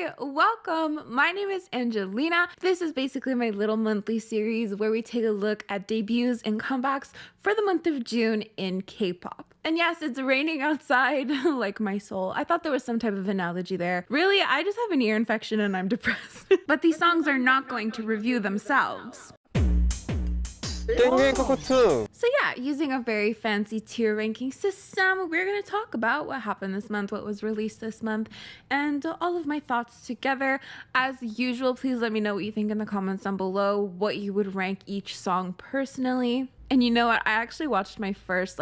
Hi, welcome. My name is Angelina. This is basically my little monthly series where we take a look at debuts and comebacks for the month of June in K-pop. And yes, it's raining outside, like my soul. I thought there was some type of analogy there. Really, I just have an ear infection and I'm depressed. But these songs are not going to review themselves. So yeah, using a very fancy tier ranking system, we're going to talk about what happened this month, what was released this month, and all of my thoughts together. As usual, please let me know what you think in the comments down below, what you would rank each song personally. And you know what? I actually watched my first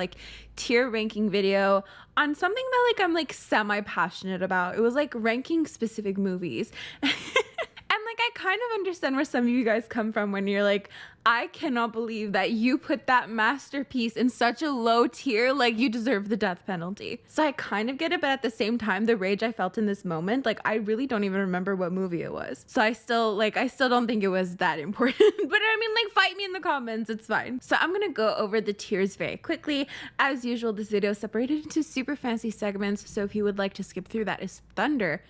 tier ranking video on something that I'm semi-passionate about. It was ranking specific movies. I kind of understand where some of you guys come from when you're like, I cannot believe that you put that masterpiece in such a low tier, you deserve the death penalty. So I kind of get it, but at the same time, the rage I felt in this moment, I really don't even remember what movie it was. So I still don't think it was that important. But I mean, fight me in the comments, it's fine. So I'm gonna go over the tiers very quickly. As usual, this video is separated into super fancy segments, so if you would like to skip through, that is thunder.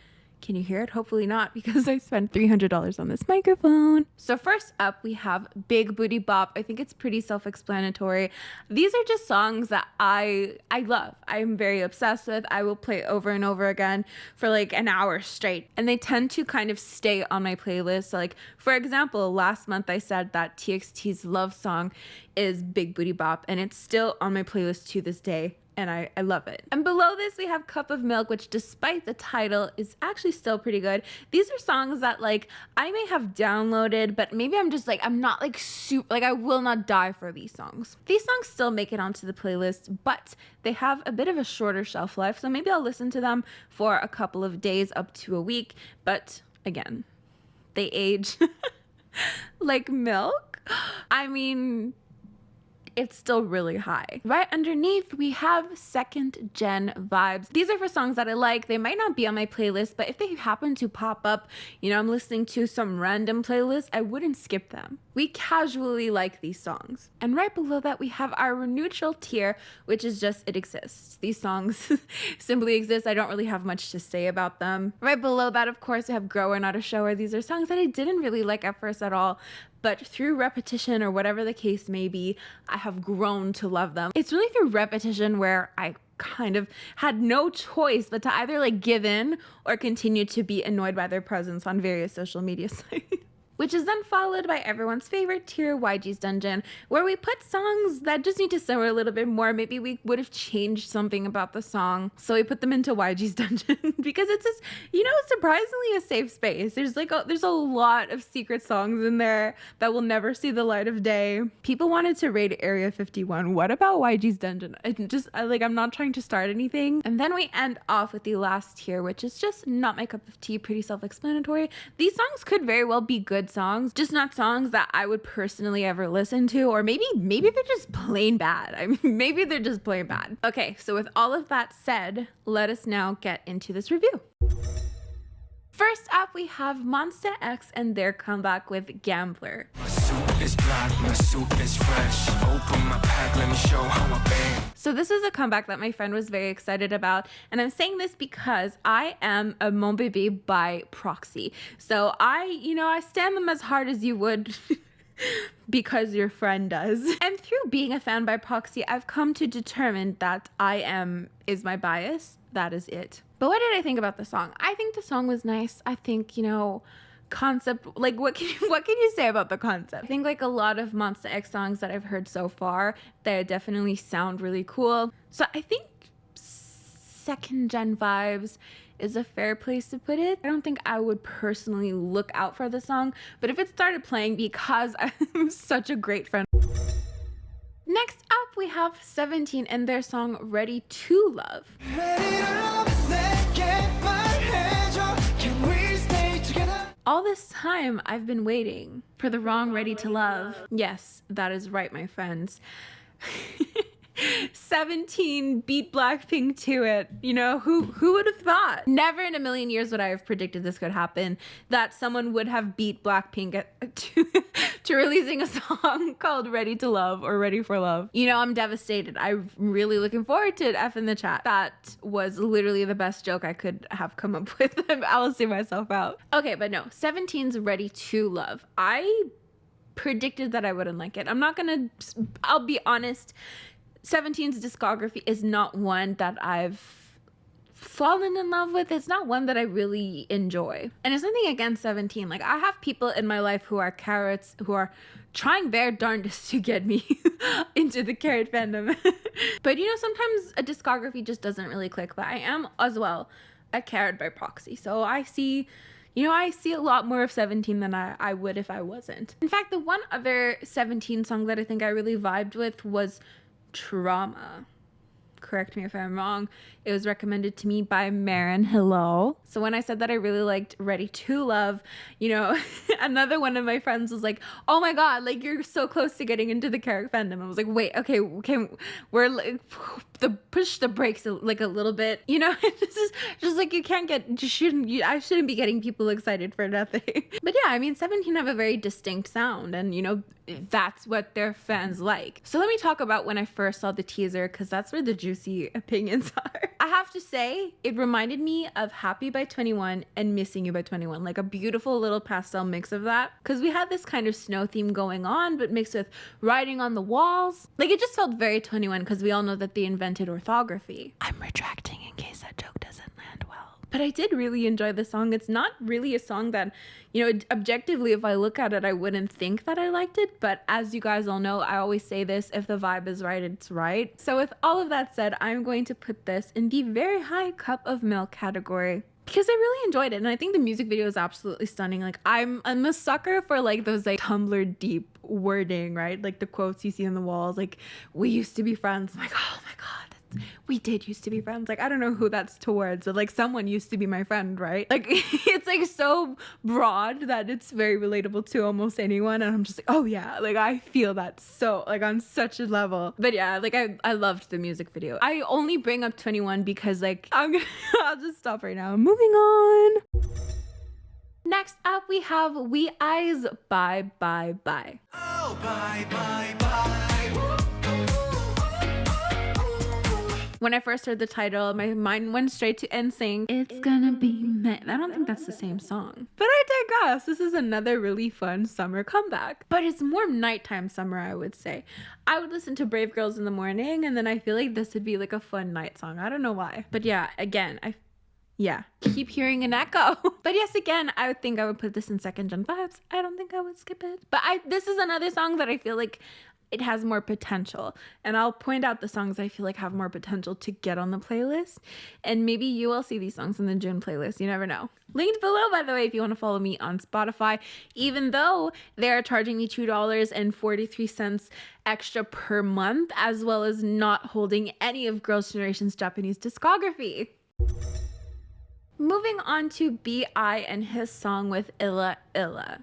Can you hear it? Hopefully not, because I spent $300 on this microphone. So first up, we have Big Booty Bop. I think it's pretty self-explanatory. These are just songs that I love. I'm very obsessed with. I will play over and over again for an hour straight. And they tend to kind of stay on my playlist. So for example, last month I said that TXT's love song is Big Booty Bop, and it's still on my playlist to this day. And I love it. And below this, we have Cup of Milk, which despite the title is actually still pretty good. These are songs that I may have downloaded, but maybe I'm just I'm not super, I will not die for these songs. These songs still make it onto the playlist, but they have a bit of a shorter shelf life. So maybe I'll listen to them for a couple of days up to a week. But again, they age like milk. I mean, it's still really high. Right underneath, we have second gen vibes. These are for songs that I like. They might not be on my playlist, but if they happen to pop up, I'm listening to some random playlist, I wouldn't skip them. We casually like these songs. And right below that, we have our neutral tier, which is just it exists. These songs simply exist. I don't really have much to say about them. Right below that, of course, we have Grower Not a Shower. These are songs that I didn't really like at first at all, but through repetition or whatever the case may be, I have grown to love them. It's really through repetition where I kind of had no choice but to either give in or continue to be annoyed by their presence on various social media sites. Which is then followed by everyone's favorite tier, YG's Dungeon, where we put songs that just need to simmer a little bit more. Maybe we would have changed something about the song, so we put them into YG's Dungeon because it's just, surprisingly a safe space. There's there's a lot of secret songs in there that will never see the light of day. People wanted to raid Area 51. What about YG's Dungeon? I'm not trying to start anything. And then we end off with the last tier, which is just not my cup of tea, pretty self-explanatory. These songs could very well be good songs, just not songs that I would personally ever listen to, or maybe they're just plain bad. I mean, maybe they're just plain bad. Okay, so with all of that said, let us now get into this review. First up, we have Monsta X and their comeback with Gambler. My suit is black, my suit is fresh. Open my pack, let me show how I bang. So this is a comeback that my friend was very excited about, and I'm saying this because I am a Mon Bébé by proxy. So I stand them as hard as you would because your friend does. And through being a fan by proxy, I've come to determine that is my bias. That is it. But what did I think about the song? I think the song was nice. I think, concept, what can you say about the concept? I think a lot of Monsta X songs that I've heard so far, they definitely sound really cool. So I think second gen vibes is a fair place to put it. I don't think I would personally look out for the song, but if it started playing because I'm such a great friend. Next up, we have 17 and their song Ready to Love. All this time, I've been waiting for the wrong Ready to Love. Yes, that is right, my friends. 17 beat Blackpink to it. You know, who would have thought? Never in a million years would I have predicted this could happen, that someone would have beat Blackpink to releasing a song called Ready to Love or Ready for Love. You know, I'm devastated. I'm really looking forward to it. F in the chat. That was literally the best joke I could have come up with. I'll see myself out. Okay, but no, 17's Ready to Love. I predicted that I wouldn't like it. I'll be honest. 17's discography is not one that I've fallen in love with. It's not one that I really enjoy. And it's nothing against 17. Like, I have people in my life who are carrots, who are trying their darndest to get me into the carrot fandom. But you know, sometimes a discography just doesn't really click. But I am as well a carrot by proxy. So I see a lot more of 17 than I would if I wasn't. In fact, the one other 17 song that I think I really vibed with was Trauma. Correct me if I'm wrong. It was recommended to me by Marin. Hello. So when I said that I really liked Ready to Love, you know, another one of my friends was like, oh my god, like, you're so close to getting into the character fandom. I was like, wait, okay, we're like, push the brakes like a little bit, you know. It's just like, I shouldn't be getting people excited for nothing. But yeah, I mean, 17 have a very distinct sound, and you know, that's what their fans like. So let me talk about when I first saw the teaser, because that's where the juicy opinions are. I have to say, it reminded me of Happy by 21 and Missing You by 21, like a beautiful little pastel mix of that, because we had this kind of snow theme going on, but mixed with writing on the walls. Like, it just felt very 21, because we all know that they invented orthography. I'm retracting in case that joke doesn't land well. But I did really enjoy the song. It's not really a song that, you know, objectively, if I look at it, I wouldn't think that I liked it. But as you guys all know, I always say this, if the vibe is right, it's right. So with all of that said, I'm going to put this in the very high cup of milk category, because I really enjoyed it. And I think the music video is absolutely stunning. Like, I'm a sucker for like those like Tumblr deep wording, right? Like the quotes you see on the walls, like, we used to be friends. I'm like, oh my god, we did used to be friends. Like, I don't know who that's towards, but like, someone used to be my friend, right? Like, it's like so broad that it's very relatable to almost anyone. And I'm just like, oh yeah, like, I feel that so, like, on such a level. But yeah, like, I loved the music video. I only bring up 21 because like, I'll just stop right now. Moving on. Next up, we have We Eyes Bye Bye Bye. Oh, bye, bye, bye. When I first heard the title, my mind went straight to NSYNC. It's gonna be me. I don't think that's the same song. But I digress. This is another really fun summer comeback. But it's more nighttime summer, I would say. I would listen to Brave Girls in the morning, and then I feel like this would be like a fun night song. I don't know why. But yeah, again, keep hearing an echo. But yes, again, I would think I would put this in second gen vibes. I don't think I would skip it. But this is another song that I feel like it has more potential, and I'll point out the songs I feel like have more potential to get on the playlist, and maybe you will see these songs in the June playlist. You never know. Linked below, by the way, if you want to follow me on Spotify, even though they're charging me $2.43 extra per month, as well as not holding any of Girls' Generation's Japanese discography. Moving on to B.I. and his song with Illa Illa.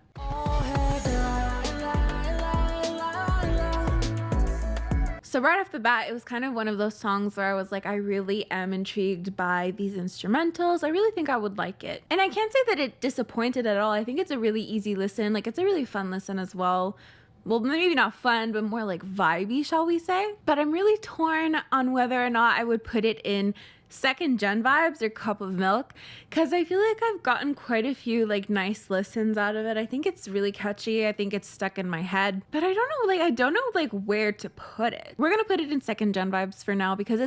So right off the bat, it was kind of one of those songs where I was like, I really am intrigued by these instrumentals. I really think I would like it. And I can't say that it disappointed at all. I think it's a really easy listen. Like, it's a really fun listen as well. Well, maybe not fun, but more like vibey, shall we say. But I'm really torn on whether or not I would put it in second gen vibes or cup of milk, because I feel like I've gotten quite a few like nice listens out of it. I think it's really catchy. I think it's stuck in my head, but I don't know where to put it. We're gonna put it in second gen vibes for now, because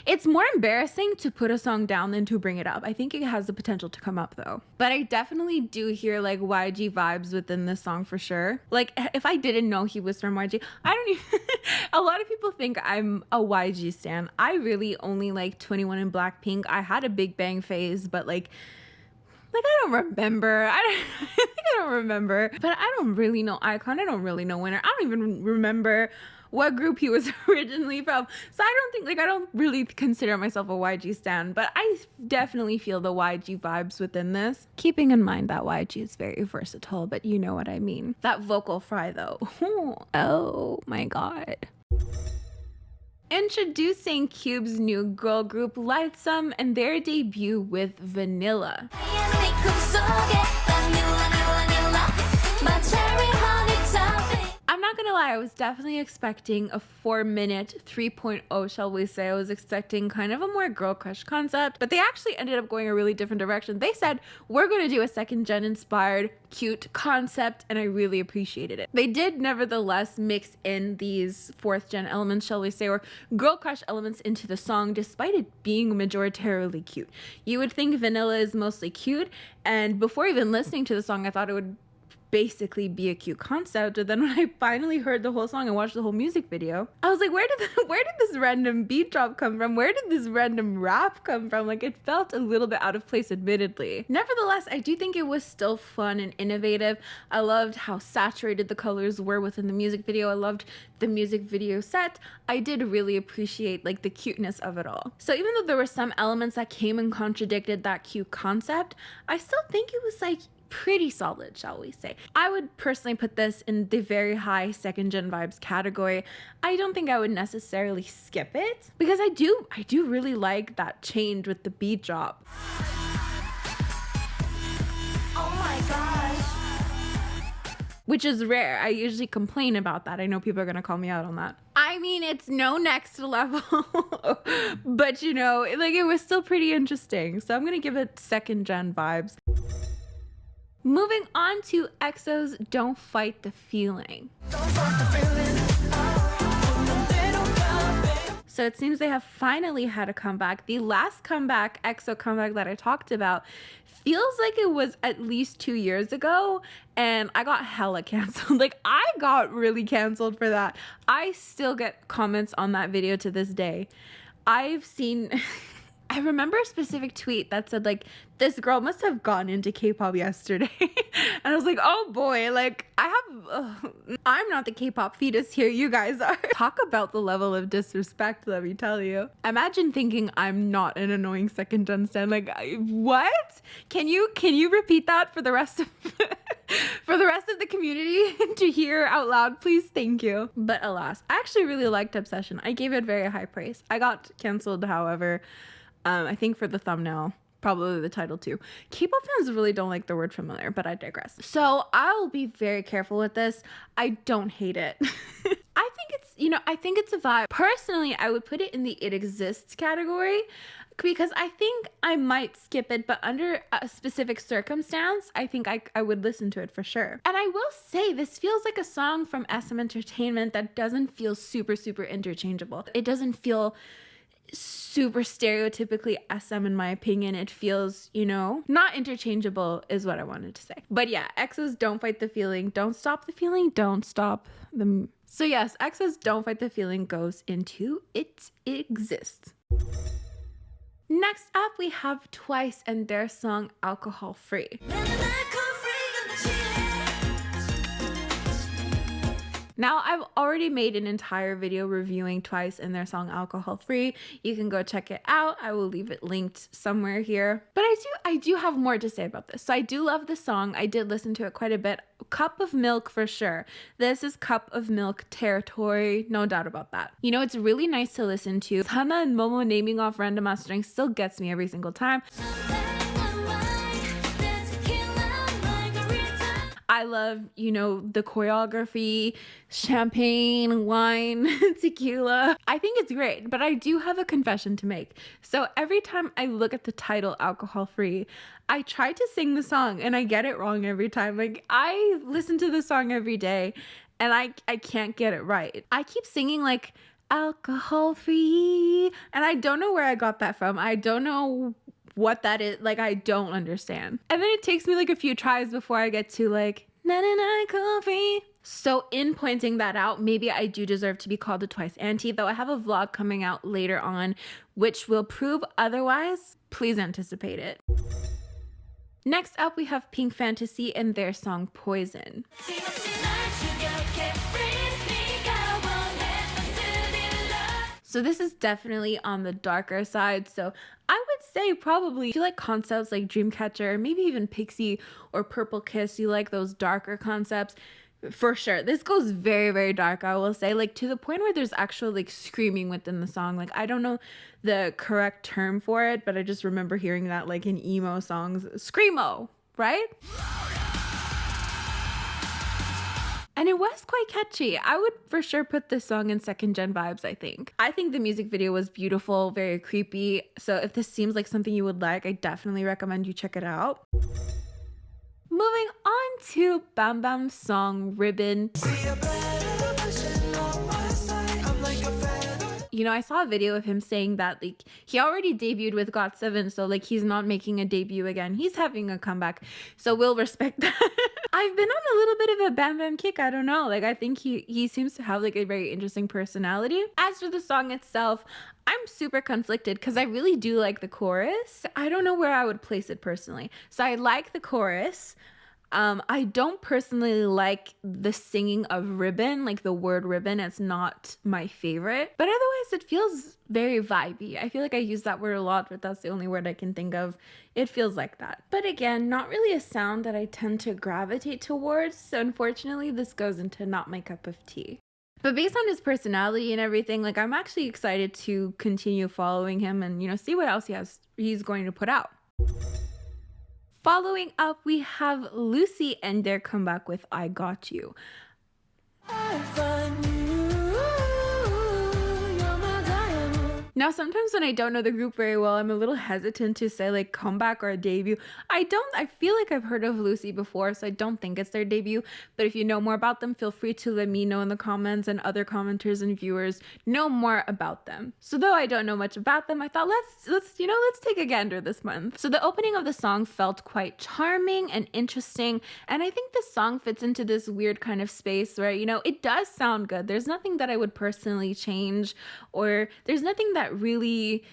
it's more embarrassing to put a song down than to bring it up. I think it has the potential to come up though. But I definitely do hear like YG vibes within this song for sure. Like, if I didn't know he was from YG, I don't even a lot of people think I'm a YG stan. I really only like 21 and Blackpink. I had a Big Bang phase, but like I don't remember. I think I don't remember. But I don't really know iKON. I don't really know Winner. I don't even remember what group he was originally from. So I don't really consider myself a YG stan, but I definitely feel the YG vibes within this. Keeping in mind that YG is very versatile, but you know what I mean. That vocal fry though. Oh my god. Introducing Cube's new girl group Lightsum and their debut with Vanilla. I'm not gonna lie, I was definitely expecting a 4-minute 3.0, shall we say. I was expecting kind of a more girl crush concept, but they actually ended up going a really different direction. They said, we're gonna do a second gen inspired cute concept, and I really appreciated it. They did nevertheless mix in these 4th gen elements, shall we say, or girl crush elements into the song, despite it being majoritarily cute. You would think Vanilla is mostly cute, and before even listening to the song, I thought it would basically be a cute concept. But then when I finally heard the whole song and watched the whole music video, I was like, where did this random beat drop come from? Where did this random rap come from? Like, it felt a little bit out of place, admittedly. Nevertheless, I do think it was still fun and innovative. I loved how saturated the colors were within the music video. I loved the music video set. I did really appreciate like the cuteness of it all. So even though there were some elements that came and contradicted that cute concept, I still think it was like pretty solid, shall we say. I would personally put this in the very high 2nd gen vibes category. I don't think I would necessarily skip it because I do really like that change with the beat drop. Oh my gosh. Which is rare. I usually complain about that. I know people are gonna call me out on that. I mean, it's no next level, but you know, like it was still pretty interesting. So I'm gonna give it 2nd gen vibes. Moving on to EXO's Don't Fight the Feeling. So it seems they have finally had a comeback. The last comeback, EXO comeback that I talked about, feels like it was at least 2 years ago, and I got hella canceled. Like, I got really canceled for that. I still get comments on that video to this day. I've seen... I remember a specific tweet that said, like, this girl must have gone into K-pop yesterday. And I was like, oh boy, like, I'm not the K-pop fetus here, you guys are. Talk about the level of disrespect, let me tell you. Imagine thinking I'm not an annoying 2nd gen stan. Like, what? Can you repeat that for the rest of for the rest of the community to hear out loud, please? Thank you. But alas, I actually really liked Obsession. I gave it very high praise. I got canceled, however, I think for the thumbnail, probably the title too. K-pop fans really don't like the word familiar, but I digress. So I'll be very careful with this. I don't hate it. I think it's a vibe. Personally, I would put it in the It Exists category because I think I might skip it, but under a specific circumstance, I think I would listen to it for sure. And I will say, this feels like a song from SM Entertainment that doesn't feel super, super interchangeable. It doesn't feel super stereotypically SM in my opinion. It feels, you know, not interchangeable is what I wanted to say. But yeah, EXO's Don't Fight the Feeling, don't stop the feeling, don't stop the... So yes, EXO's Don't Fight the Feeling goes into It Exists. Next up, we have Twice and their song Alcohol Free. Now, I've already made an entire video reviewing Twice and their song Alcohol Free. You can go check it out. I will leave it linked somewhere here. But I do have more to say about this. So I do love the song. I did listen to it quite a bit. Cup of Milk for sure. This is Cup of Milk territory, no doubt about that. You know, it's really nice to listen to. Hana and Momo naming off random mastering still gets me every single time. I love, you know, the choreography, champagne, wine, tequila. I think it's great, but I do have a confession to make. So every time I look at the title Alcohol Free, I try to sing the song and I get it wrong every time. Like, I listen to the song every day and I can't get it right. I keep singing like alcohol free and I don't know where I got that from. I don't know what that is. Like, I don't understand. And then it takes me like a few tries before I get to like na na na coffee. So in pointing that out, maybe I do deserve to be called the Twice auntie, though I have a vlog coming out later on which will prove otherwise. Please anticipate it. Next up, we have Pink Fantasy and their song Poison. So this is definitely on the darker side. So I would say probably if you like concepts like Dreamcatcher, maybe even Pixie or Purple Kiss, you like those darker concepts, For sure. This goes very, very dark, I will say, like to the point where there's actual like screaming within the song. Like I don't know the correct term for it, but I just remember hearing that like in emo songs. Screamo, right? And it was quite catchy. I would for sure put this song in second gen vibes, I think. I think the music video was beautiful, very creepy. So if this seems like something you would like, I definitely recommend you check it out. Moving on to Bambam's song Ribbon. You know, I saw a video of him saying that like he already debuted with GOT7, so like he's not making a debut again. He's having a comeback, so we'll respect that. I've been on a little bit of a Bambam kick. I don't know. Like I think he seems to have like a very interesting personality. As for the song itself, I'm super conflicted because I really do like the chorus. I don't know where I would place it personally. So I like the chorus. I don't personally like the singing of ribbon, like the word ribbon. It's not my favorite, but otherwise it feels very vibey. I feel like I use that word a lot, but that's the only word I can think of. It feels like that. But again, not really a sound that I tend to gravitate towards. So unfortunately, this goes into not my cup of tea. But based on his personality and everything, like I'm actually excited to continue following him and, you know, see what else he's going to put out. Following up, we have Lucy and their comeback with I Got You. Now, sometimes when I don't know the group very well, I'm a little hesitant to say like comeback or a debut. I feel like I've heard of Lucy before, so I don't think it's their debut. But if you know more about them, feel free to let me know in the comments, and other commenters and viewers know more about them. So though I don't know much about them, I thought let's take a gander this month. So the opening of the song felt quite charming and interesting, and I think the song fits into this weird kind of space where, you know, it does sound good. There's nothing that I would personally change, or there's nothing that really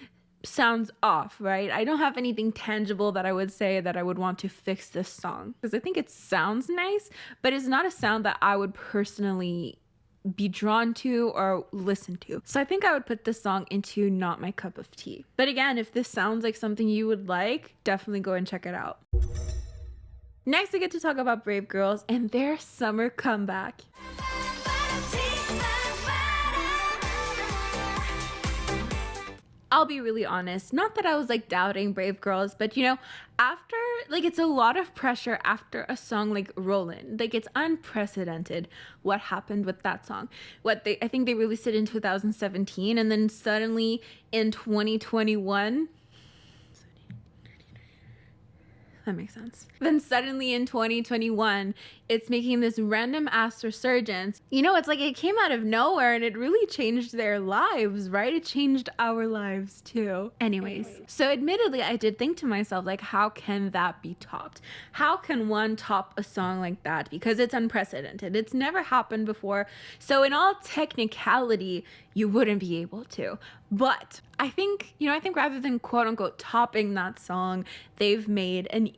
sounds off, right? I don't have anything tangible that I would say that I would want to fix this song, because I think it sounds nice, but it's not a sound that I would personally be drawn to or listen to. So I think I would put this song into not my cup of tea. But again, if this sounds like something you would like, definitely go and check it out. Next, we get to talk about Brave Girls and their summer comeback. I'll be really honest, not that I was like doubting Brave Girls, but you know, after like it's a lot of pressure after a song like Rollin'. Like it's unprecedented what happened with that song. I think they released it in 2017, and then suddenly in 2021, that makes sense. Then suddenly in 2021, it's making this random ass resurgence. You know, it's like it came out of nowhere and it really changed their lives, right? It changed our lives too. Anyways, so admittedly, I did think to myself, like, how can that be topped? How can one top a song like that? Because it's unprecedented. It's never happened before. So in all technicality, you wouldn't be able to. But I think rather than quote unquote topping that song, they've made an,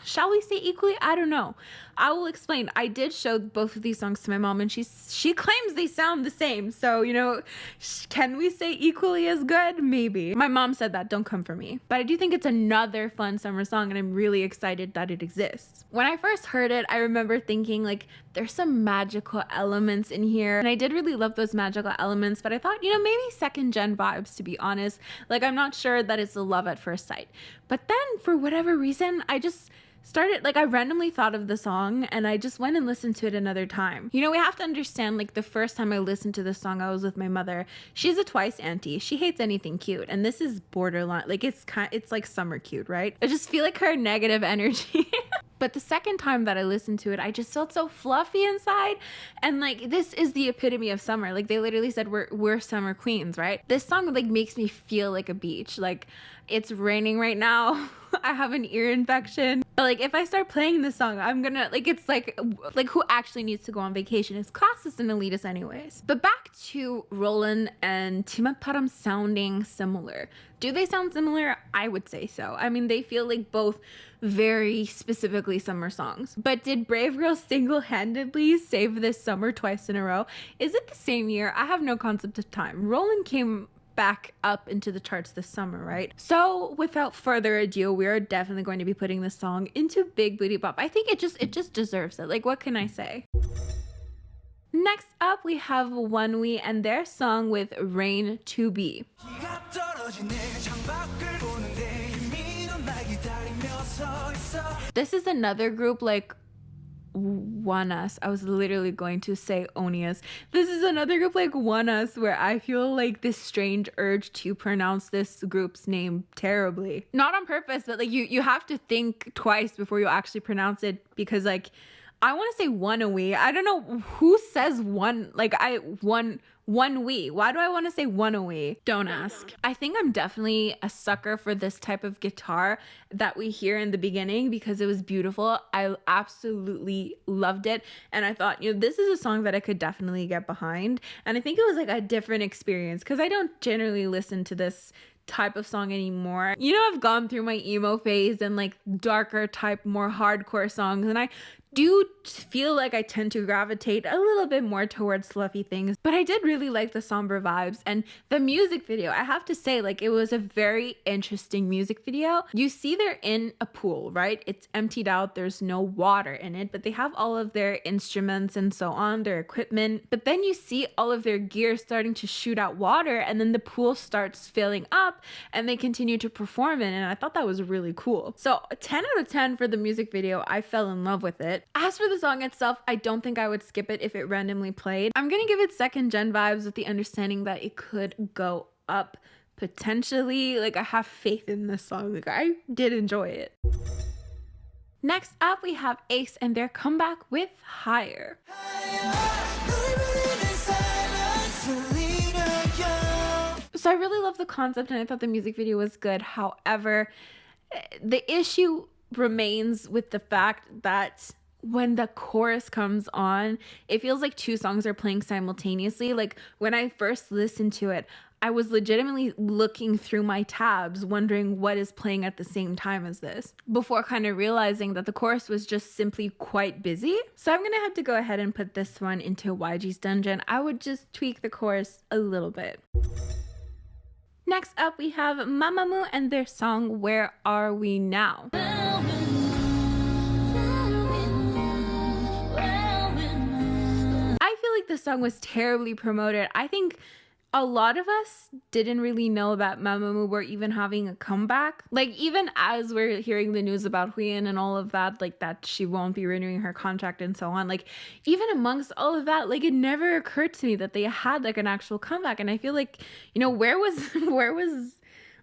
shall we say equally? I don't know. I will explain. I did show both of these songs to my mom, and she claims they sound the same. So, you know, can we say equally as good? Maybe. My mom said that. Don't come for me. But I do think it's another fun summer song, and I'm really excited that it exists. When I first heard it, I remember thinking, like, there's some magical elements in here. And I did really love those magical elements, but I thought, you know, maybe second gen vibes, to be honest. Like, I'm not sure that it's a love at first sight. But then, for whatever reason, I just started, like, I randomly thought of the song and I just went and listened to it another time. You know, we have to understand, like, the first time I listened to this song, I was with my mother. She's a twice auntie. She hates anything cute, and this is borderline, like, it's like summer cute, right? I just feel like her negative energy. But the second time that I listened to it, I just felt so fluffy inside. And like, this is the epitome of summer. Like, they literally said we're summer queens, right? This song like makes me feel like a beach. Like, it's raining right now. I have an ear infection. But like, if I start playing this song, I'm gonna, like, it's like who actually needs to go on vacation? It's classist and elitist anyways. But back to Rollin' and Timaparam sounding similar. Do they sound similar? I would say so. I mean, they feel like both very specifically summer songs. But did Brave Girls single-handedly save this summer twice in a row? Is it the same year? I have no concept of time. Rollin' came back up into the charts this summer, right? So without further ado, we are definitely going to be putting this song into Big Booty Bop. I think it just deserves it. Like, what can I say? Next up, we have Onewe and their song with Rain to Be. This is another group like OneUs. I was literally going to say Onias. This is another group like OneUs where I feel like this strange urge to pronounce this group's name terribly. Not on purpose, but like you have to think twice before you actually pronounce it, because like I want to say Onewe. I don't know who says one, like Onewe. Why do I want to say Onewe? Don't ask. I think I'm definitely a sucker for this type of guitar that we hear in the beginning because it was beautiful. I absolutely loved it. And I thought, this is a song that I could definitely get behind. And I think it was like a different experience because I don't generally listen to this type of song anymore. I've gone through my emo phase and like darker type, more hardcore songs, and I do feel like I tend to gravitate a little bit more towards fluffy things, but I did really like the somber vibes and the music video. I have to say, like, it was a very interesting music video. You see they're in a pool, right? It's emptied out, there's no water in it, but they have all of their instruments and so on, their equipment, but then you see all of their gear starting to shoot out water, and then the pool starts filling up and they continue to perform it, and I thought that was really cool. So 10 out of 10 for the music video. I fell in love with it. As for the song itself, I don't think I would skip it if it randomly played. I'm gonna give it second gen vibes with the understanding that it could go up potentially. Like, I have faith in this song. Like, I did enjoy it. Next up, we have Ace and their comeback with Higher. So I really love the concept and I thought the music video was good. However, the issue remains with the fact that when the chorus comes on, it feels like two songs are playing simultaneously. Like, when I first listened to it, I was legitimately looking through my tabs wondering what is playing at the same time as this, before kind of realizing that the chorus was just simply quite busy. So I'm gonna have to go ahead and put this one into YG's Dungeon. I would just tweak the chorus a little bit. Next up, we have Mamamoo and their song Where Are We Now? I feel like the song was terribly promoted. I think a lot of us didn't really know that Mamamoo were even having a comeback. Like, even as we're hearing the news about Huyen and all of that, like that she won't be renewing her contract and so on, like even amongst all of that, like it never occurred to me that they had like an actual comeback. And I feel like, where was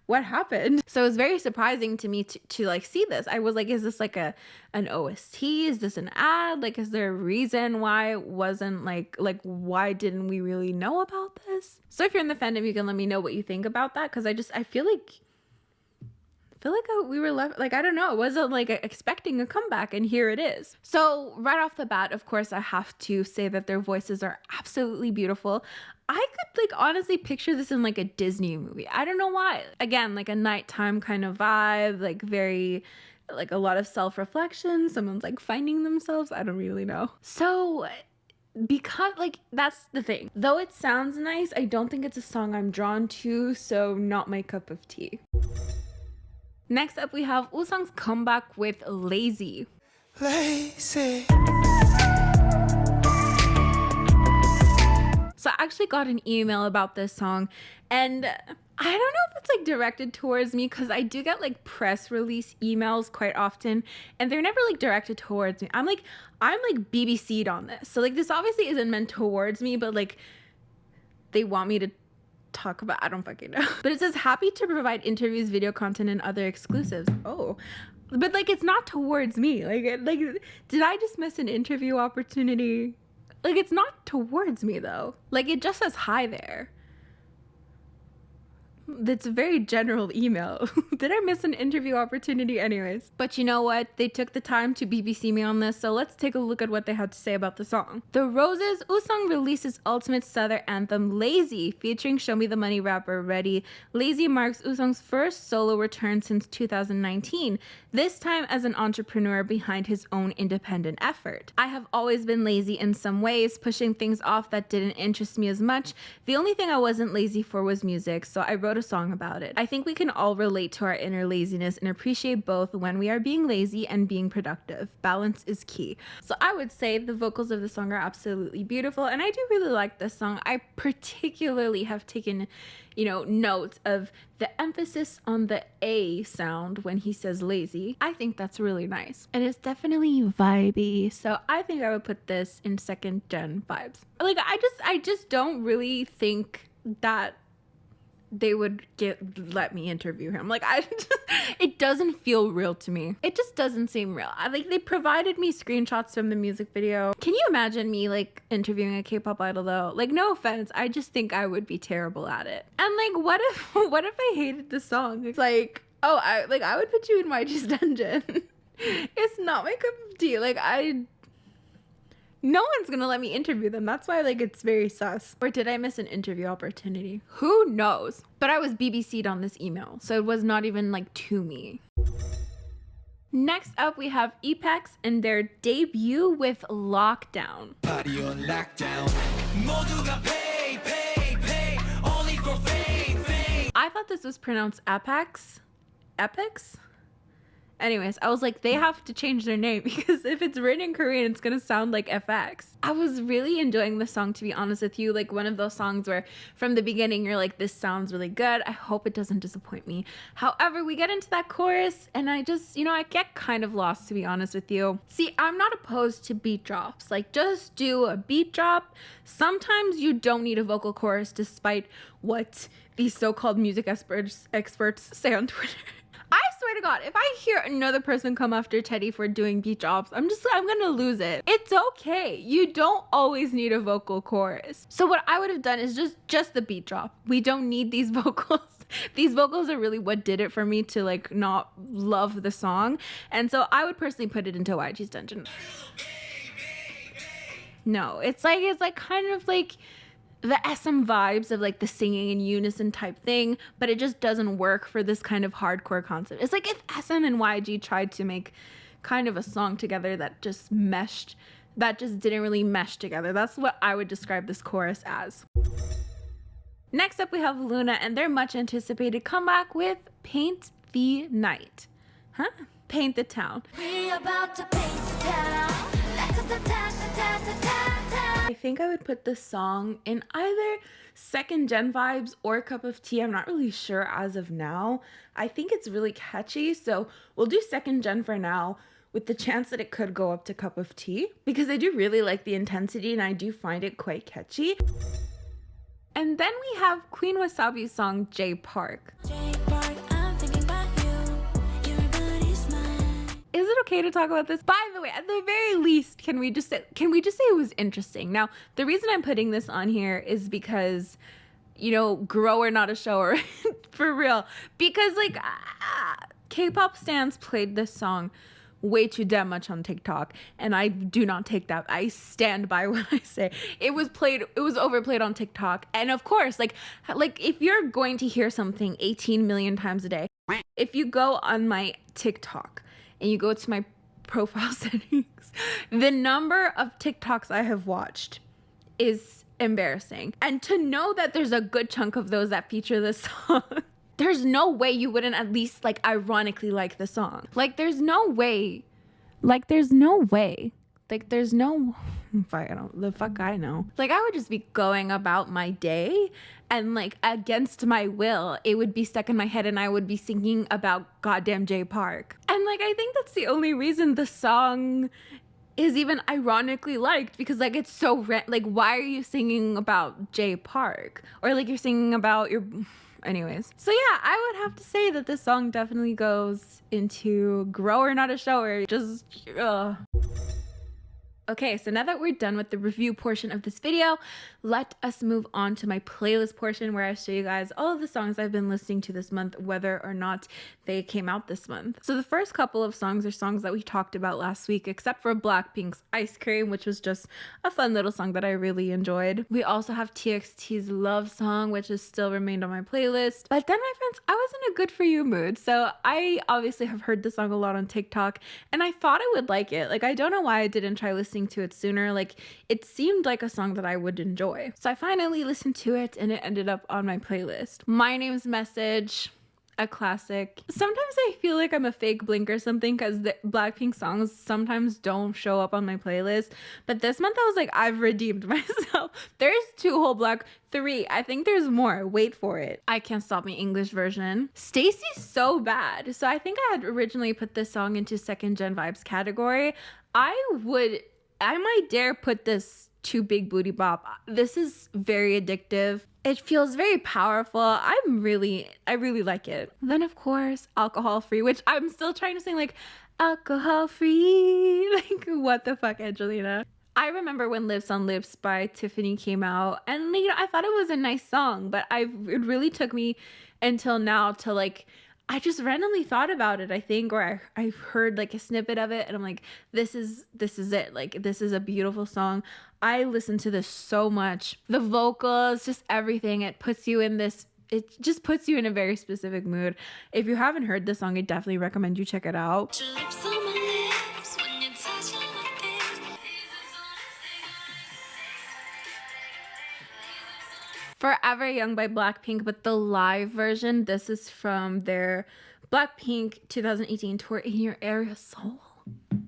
what happened? So it was very surprising to me to like see this. I was like, is this like an OST? Is this an ad? Like, is there a reason why it wasn't like why didn't we really know about this? So if you're in the fandom, you can let me know what you think about that, because I feel like we were left, like, I don't know, I wasn't like expecting a comeback, and here it is. So right off the bat, of course, I have to say that their voices are absolutely beautiful. I could like honestly picture this in like a Disney movie. I don't know why. Again, like a nighttime kind of vibe, like very, like a lot of self-reflection. Someone's like finding themselves. I don't really know. So because like that's the thing. Though it sounds nice, I don't think it's a song I'm drawn to, so not my cup of tea. Next up, we have Woosung's comeback with Lazy. Lazy. So I actually got an email about this song, and I don't know if it's like directed towards me, because I do get like press release emails quite often, and they're never like directed towards me. I'm like BBC'd on this. So like this obviously isn't meant towards me, but like they want me to talk about, I don't fucking know. But it says happy to provide interviews, video content, and other exclusives. Oh, but like it's not towards me. Like did I just miss an interview opportunity? Like, it's not towards me though. Like, it just says hi there. That's a very general email. Did I miss an interview opportunity anyways? But you know what? They took the time to BBC me on this, so let's take a look at what they had to say about the song. The Roses, Woosung releases ultimate Southern anthem Lazy, featuring Show Me the Money rapper Reddy. Lazy marks Woosung's first solo return since 2019, this time as an entrepreneur behind his own independent effort. I have always been lazy in some ways, pushing things off that didn't interest me as much. The only thing I wasn't lazy for was music, so I wrote a song about it. I think we can all relate to our inner laziness and appreciate both when we are being lazy and being productive. Balance is key. So I would say the vocals of the song are absolutely beautiful, and I do really like this song. I particularly have taken, note of the emphasis on the A sound when he says lazy. I think that's really nice. And it's definitely vibey. So I think I would put this in second gen vibes. Like, I just don't really think that they would let me interview him. Like, it doesn't feel real to me. It just doesn't seem real. They provided me screenshots from the music video. Can you imagine me like interviewing a K-pop idol though? Like, no offense, I just think I would be terrible at it. And like, what if I hated the song? It's like, oh, I would put you in YG's dungeon. It's not my cup of tea. No one's gonna let me interview them. That's why it's very sus. Or did I miss an interview opportunity? Who knows? But I was BBC'd on this email, so it was not even to me. Next up, we have Epex and their debut with Lockdown. Party on lockdown. 모두가 pay, only for fame. I thought this was pronounced Epex. Epex? Anyways, I was like, they have to change their name because if it's written in Korean, it's gonna sound like FX. I was really enjoying the song, to be honest with you. Like, one of those songs where from the beginning you're like, this sounds really good. I hope it doesn't disappoint me. However, we get into that chorus and I just, I get kind of lost, to be honest with you. See, I'm not opposed to beat drops. Like, just do a beat drop. Sometimes you don't need a vocal chorus, despite what these so-called music experts say on Twitter. I swear to God, if I hear another person come after Teddy for doing beat drops, I'm gonna lose it. It's okay. You don't always need a vocal chorus. So what I would have done is just the beat drop. We don't need these vocals. These vocals are really what did it for me to not love the song. And so I would personally put it into YG's dungeon. No, it's kind of the SM vibes of the singing in unison type thing, but it just doesn't work for this kind of hardcore concept. It's like if SM and YG tried to make kind of a song together that just didn't really mesh together. That's what I would describe this chorus as. Next up, we have Loona and their much anticipated comeback with Paint the Night. Huh? Paint the Town. We about to paint the town. I think I would put this song in either second gen vibes or cup of tea. I'm not really sure as of now. I think it's really catchy, so we'll do second gen for now, with the chance that it could go up to cup of tea, because I do really like the intensity and I do find it quite catchy. And then we have Queen Wasabi's song J Park. Is it okay to talk about this? By the way, at the very least, can we just say it was interesting? Now, the reason I'm putting this on here is because, grower not a shower, for real. Because K-pop stans played this song way too damn much on TikTok, and I do not take that. I stand by what I say. It was overplayed on TikTok, and of course, if you're going to hear something 18 million times a day, if you go on my TikTok and you go to my profile settings, the number of TikToks I have watched is embarrassing. And to know that there's a good chunk of those that feature this song, there's no way you wouldn't at least ironically like the song. There's no way. The fuck I know. I would just be going about my day and against my will, it would be stuck in my head and I would be singing about goddamn J Park. And I think that's the only reason the song is even ironically liked, because it's so why are you singing about J Park? Or you're singing about your... Anyways, so yeah, I would have to say that this song definitely goes into grower not a shower. Okay, so now that we're done with the review portion of this video, let us move on to my playlist portion where I show you guys all of the songs I've been listening to this month, whether or not they came out this month. So the first couple of songs are songs that we talked about last week, except for Blackpink's Ice Cream, which was just a fun little song that I really enjoyed. We also have TXT's Love Song, which has still remained on my playlist. But then, my friends, I was in a good for you mood. So I obviously have heard this song a lot on TikTok, and I thought I would like it. Like, I don't know why I didn't try listening to it sooner. Like, it seemed like a song that I would enjoy. So I finally listened to it and it ended up on my playlist. My Name's Message, a classic. Sometimes I feel like I'm a fake Blink or something because the Blackpink songs sometimes don't show up on my playlist. But this month I was like, I've redeemed myself. There's 3. I think there's more. Wait for it. I Can't Stop Me English version. Stacy's So Bad. So I think I had originally put this song into second gen vibes category. I might dare put this to Big Booty Bop. This is very addictive. It feels very powerful. I really like it. Then of course, Alcohol Free, which I'm still trying to sing like alcohol free. Like, what the fuck, Angelina? I remember when Lips on Lips by Tiffany came out, and I thought it was a nice song, but it really took me until now to like, I just randomly thought about it, I think, or I heard like a snippet of it and I'm like, this is it. Like, this is a beautiful song. I listen to this so much. The vocals, just everything. It just puts you in a very specific mood. If you haven't heard this song, I definitely recommend you check it out. Forever Young by Blackpink, but the live version, this is from their Blackpink 2018 tour, In Your Area Soul.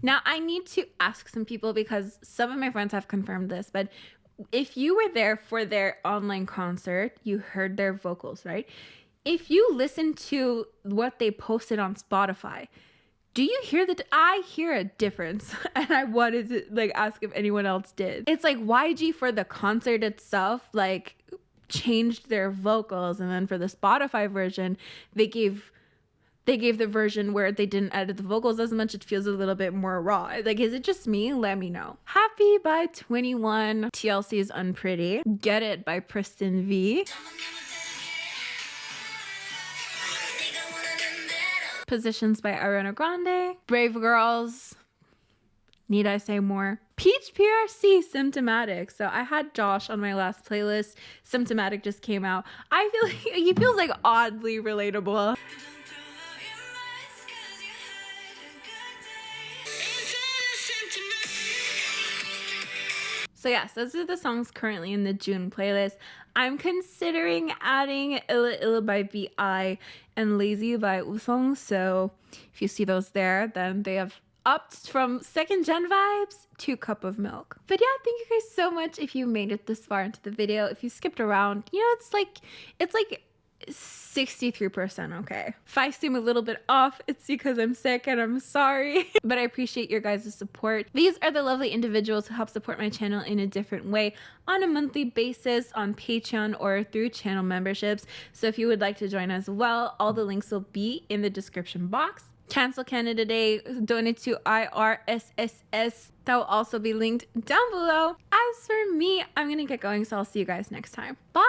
Now, I need to ask some people because some of my friends have confirmed this, but if you were there for their online concert, you heard their vocals, right? If you listen to what they posted on Spotify, do you hear I hear a difference, and I wanted to like ask if anyone else did. It's like YG for the concert itself, like, changed their vocals, and then for the Spotify version they gave the version where they didn't edit the vocals as much. It feels a little bit more raw. Like, is it just me? Let me know. Happy by 21, TLC's Unpretty, Get It by Preston V, Positions by Ariana Grande, Brave Girls, Need I Say More, Peach PRC, Symptomatic. So I had Josh on my last playlist. Symptomatic just came out. I feel like he feels like oddly relatable. So yes, those are the songs currently in the June playlist. I'm considering adding Illa Illa by B.I. and Lazy by Woosung. So if you see those there, then they have upped from second gen vibes to Cup of Milk. But yeah, thank you guys so much if you made it this far into the video. If you skipped around, it's like 63% okay. If I seem a little bit off, it's because I'm sick and I'm sorry. But I appreciate your guys' support. These are the lovely individuals who help support my channel in a different way on a monthly basis on Patreon or through channel memberships. So if you would like to join as well, all the links will be in the description box. Cancel Canada Day, donate to IRSSS. That will also be linked down below. As for me, I'm gonna get going, so I'll see you guys next time. Bye!